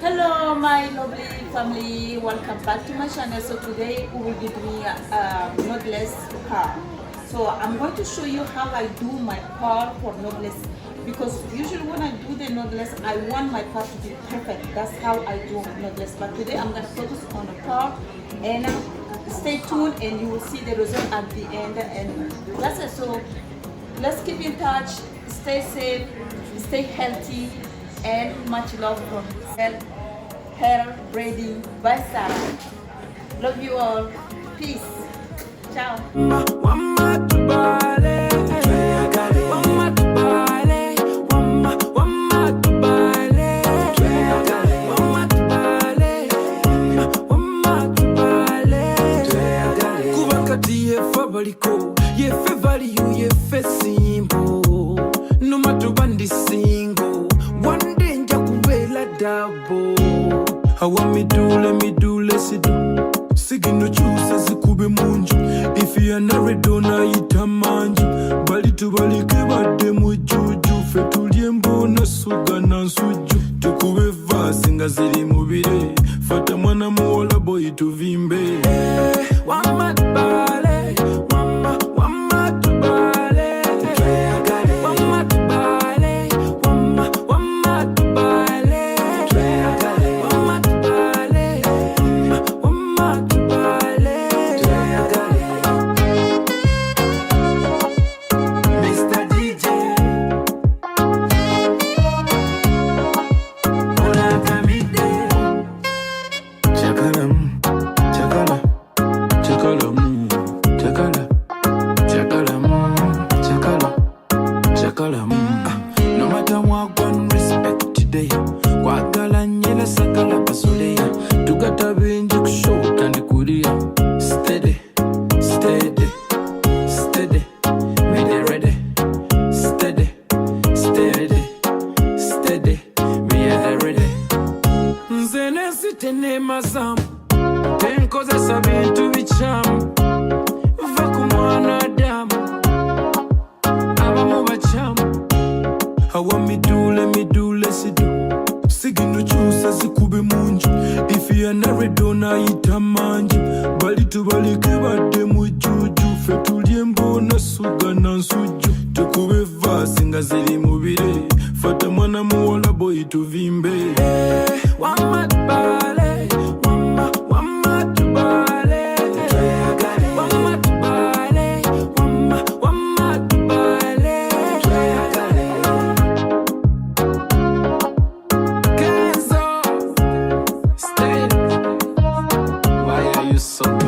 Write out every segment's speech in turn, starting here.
Hello my lovely family, welcome back to my channel. So today we will be doing a knotless curl. So I'm going to show you how I do my curl for knotless, because usually when I do the knotless I want my curl to be perfect. That's how I do knotless, but today I'm going to focus on the curl, and stay tuned and you will see the result at the end. And that's it. So let's keep in touch, stay safe, stay healthy, and much love from Hair Braiding by Sarah. Love you all. Peace. Ciao. No matter when this single, one day nja kubela double. I want me do, let me do, let's do. Sigino chusa zikube munju. If you are not dona ita manju. Bali tu bali kebade mujuju. Fetulie mbona suga na nsuju. Tukube vasi nga zili mubire. Fata mwana muola boy tuvimbe. Wama tubale, wama tubale. No matter what, one respect today. Kwagala nyela sakala pasuleya. Tugata benji kushota ndi kulia. Steady, steady, steady. Made it ready. Steady, steady, steady. Me are ready. Nzene sitene mazamu. Tenkoza sabintu bichamu. Vakumwana damu. I want me do, let me do, let's do. Sigino chusa zikube munju. If you are not dona ita manju. Bali tu bali kebade mujuju. Fetulie mbona suga na nsuju. Tukube vasi nga zili mubire. Fata mwana muola boy tuvimbe. Wama tubale, wama tubale. Wama tubale, wama tubale. Kenzo, stay. Why are you so bad?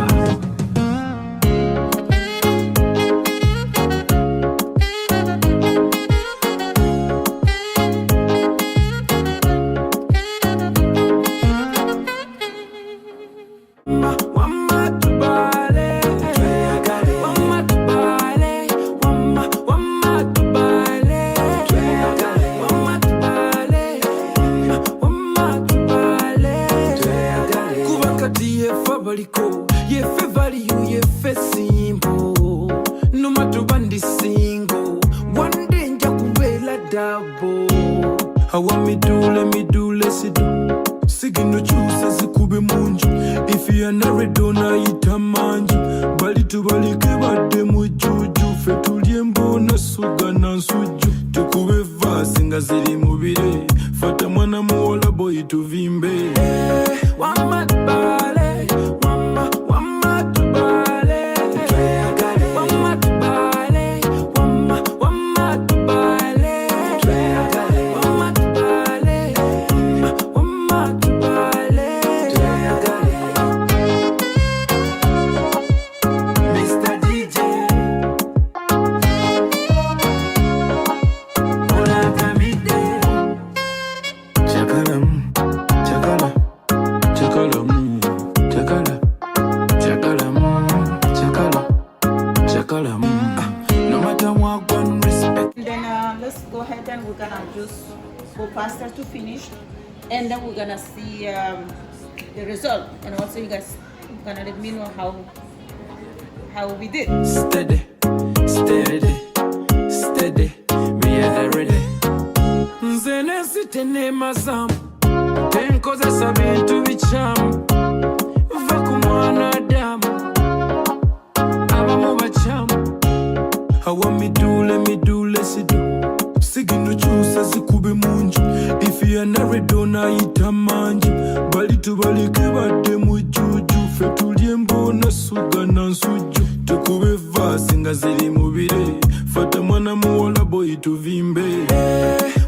Ye fe value, ye fe simple. No matter when this single, one day nja kubela double. I want me do, let me do, let's do. Sigino chusa zikube munju. If you are not dona ita manju. Bali tu bali kebade mujuju. Fetulie mbona suga na nsuju. Tukube vasi nga zili mubire. Fata mwana muola boy tuvimbe. Wama tubale, wama tubale. Wama tubale, wama tubale. Wama tubale, wama tubale. Mr. DJ, hola kamide. Chakala, chakala, chakala, chakala, chakala. No matter what, one respect. Then let's go ahead and we're gonna just go faster to finish, and then we're gonna see the result, and also you guys gonna let me know how we did. Steady, steady, steady. We are ready. Nze nesite nemazamu tenkozesa bintu bikyamu va ku mwana Adamu abamu bakyamu awa midule sidu sigino kyusa zikube munju ifi yanaredona ayita manju bali tubaleke badde mujjuju fe tulye mbona suga na nsujju tukube vaasi nga ziri mubire fata mwana muwola boyi tuvimbe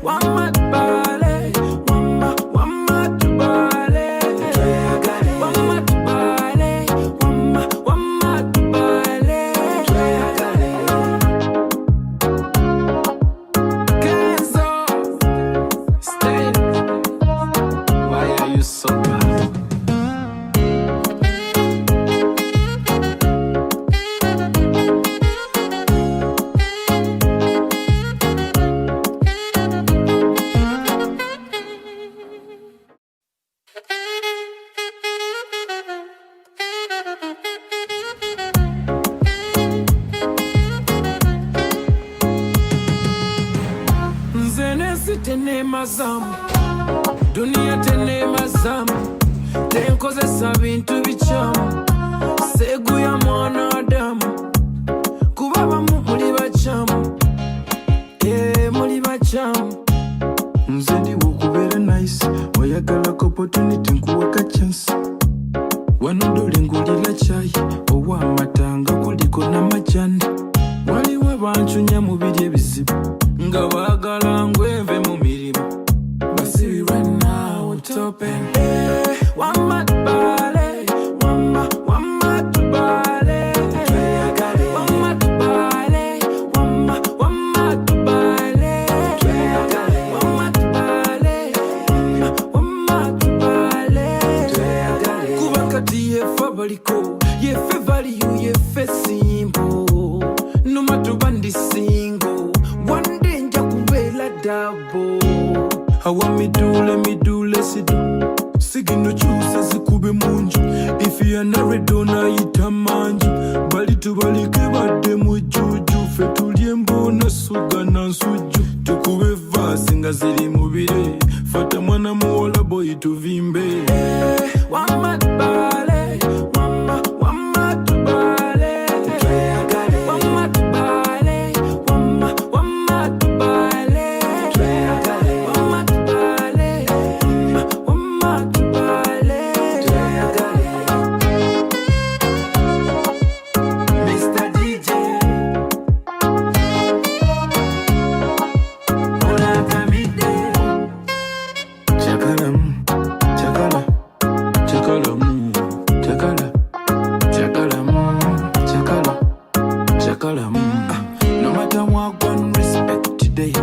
wamatubale wamatubale wamatubale wamatubale Kenzo stay. Why are you so bad? Tenemazamu dunia tenemazamu tenkozesa bintu bikyamu segu ya mwana Adamu kuba bamu muli bakyamu muli bakyamu nze ndiwo okubeera nice oyagala opportunity nkuwaka chance wano dole ngulira chai owa amatanga kuliko n'amajani waliwo bancunya mu biri ebizibu nga baagala ngweve mu mirimu basibi right now topen wamatubale wamatubale wamatubale wamatubale wamatubale wamatubale kuba kati yefe baliko yefe value yefe simple no matter bandi single one day nja kubela double awa midule sidu sigino kyusa zikube munju ifi yanaredona ayita manju bali tubaleke badde mujjuju fe tulye mbona suga na nsujju tukube vaasi nga ziri mubire fata mwana muwola boyi tuvimbe wamatubale wamatubale wamatubale wamatubale wamatubale Mr. DJ Ola kamide Chakala chakala chakala chakala chakala chakala chakala no matter what one respect today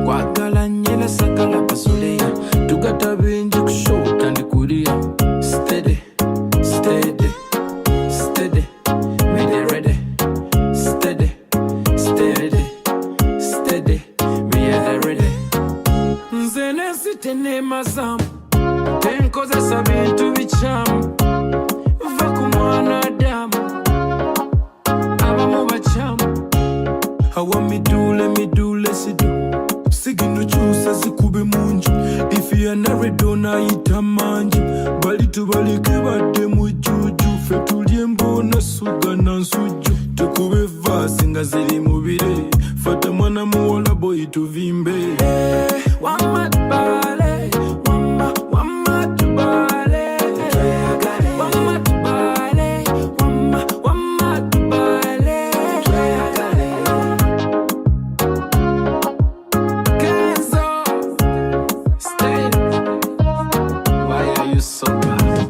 kwagala nyela sakala pasuleya tugata binji kushota ndikulia steady steady steady me ready steady steady steady me ready nze nesite nemazamu tenkozesa bintu bikyamu va ku mwana Adamu abamu bakyamu awa midule sidu sigino kyusa zikube munju ifi yanaredona ayita manju bali tubaleke badde mujjuju fe tulye mbona suga na nsujju tukube vaasi nga ziri mubire fata mwana muwola boyi tuvimbe wamatubale wamatubale wamatubale wamatubale Kenzo stay. Why are you so bad?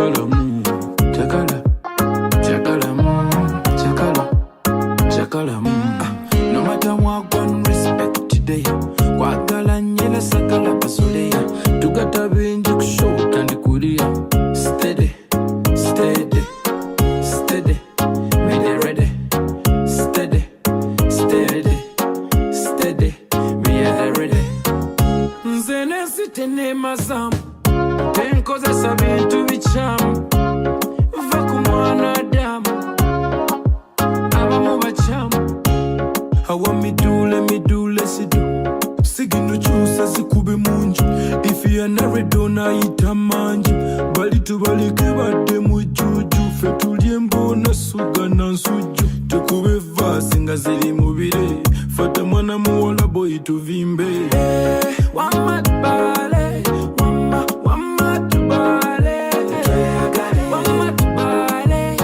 chakala mu, chakala, chakala mu, chakala, chakala mu. No matter what one respect today, kwagala nyela sakala pasoleya, tugata benji kushota ndi kulia. Steady, steady, steady, me dey ready. Steady, steady, steady, me dey ready. Nzene sitene mazamu, tenkozesa bintu bichamu. Va ku mwanadamu, abamu bachamu. Hawa midule sidu, sigino chusa zikube munju. Ifi ya naredona ita manju, bali tubalike bade mujuju. Fetulie mbona suga na nsuju, tukube vasi nga zili mubire. Fata mwana muola boy tuvimbe. Wamatubale, wamatubale, tweyagale. Wamatubale,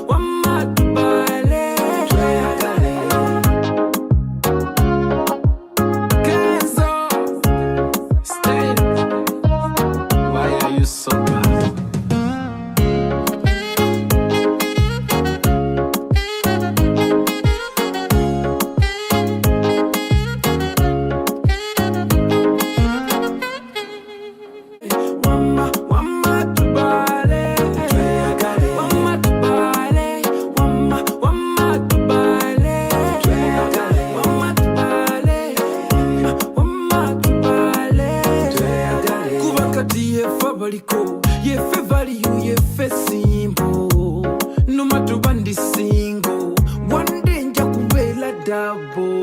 wamatubale, tweyagale. Kenzo, stay. Why are you so bad? Yefe value, yefe simple. No matter bandi single, one day nja kubela double.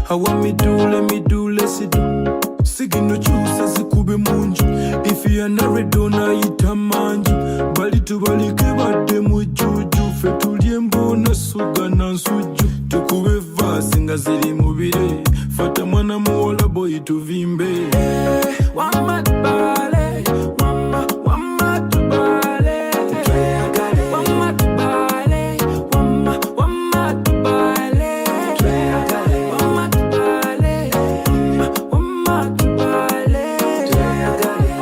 Hawa midule sidu, sigino chusa zikube munju. Ifi ya naredona ita manju, bali tubalike bade mujuju. Fetulie mbona suga na nsuju, tukube vasi nga zili mubire. Fata mwana muola boy tuvimbe. Wamatubale, wamatubale, tweyagale. Wamatubale, wamatubale, tweyagale. Wamatubale, wamatubale, tweyagale.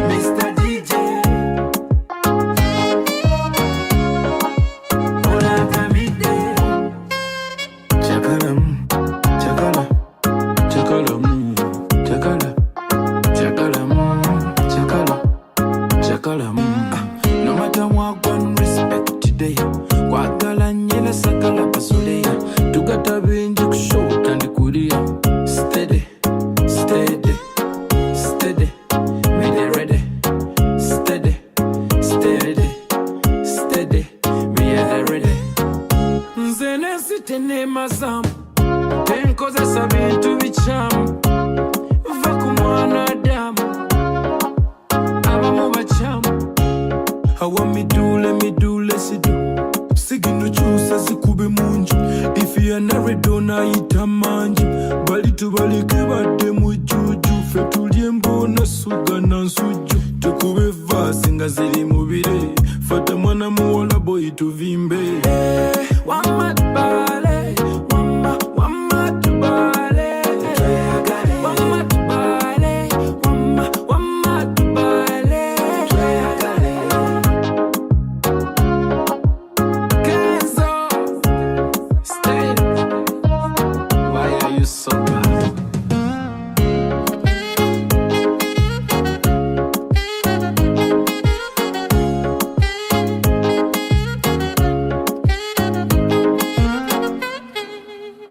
Mr. DJ, hola kamide. Chakala mu, chakala, chakala mu, chakala, chakala mu, chakala, chakala mu. No matter what one respect today, kwagala nyela sakala pasoleya, tugata benji kushota ndi kulia. Steady, steady, steady, me dey ready. Steady, steady, steady, me dey ready. Nzene sitene mazamu, tenkozesa bintu bichamu. Va ku mwanadamu, abamu bachamu. Hawa midule sidu, sigino chusa zikube munju. Ifi ya naredona ita manju, bali tubalike bade mujuju. Fetulie mbona suga na nsuju, tukube vasi nga zili mubire. Fata mwana muola boy tuvimbe. Wamatubale,